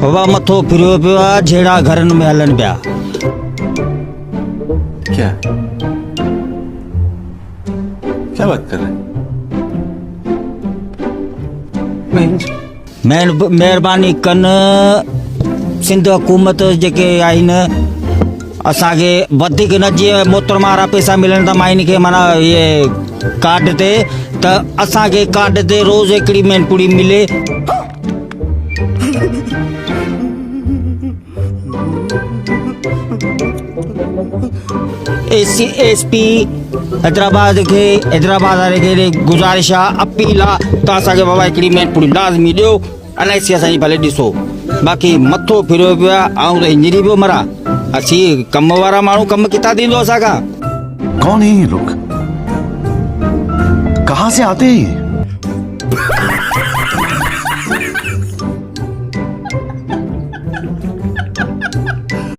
बाबा मथो फिरियो पियो आहे जहिड़ा घरनि में हलनि पिया। क्या क्या बात कर रहे हैं? महिरबानी कनि सिंध हुकूमत जेके आहिनि असांखे वधीक न जीअं मोहतरमा वारा पैसा मिलनि था माइन खे माना इहे कार्ड ते त असांखे कार्ड ते रोज़ हिकिड़ी मेनपुड़ी मिले। एसपी हैदराबाद वारे खे गुज़ारिश आहे, अपील आहे त असांखे बाबा हिकिड़ी मेनपुड़ी लाज़मी ॾियो। एलआईसी असांजी भले ॾिसो, बाक़ी मथो फिरियो पियो आहे, आऊं त हिंजरी पियो मरां। असीं कम वारा माण्हू कम किथां थींदो असांखां? कौन है ये लोग? कहाँ से आते हैं ये?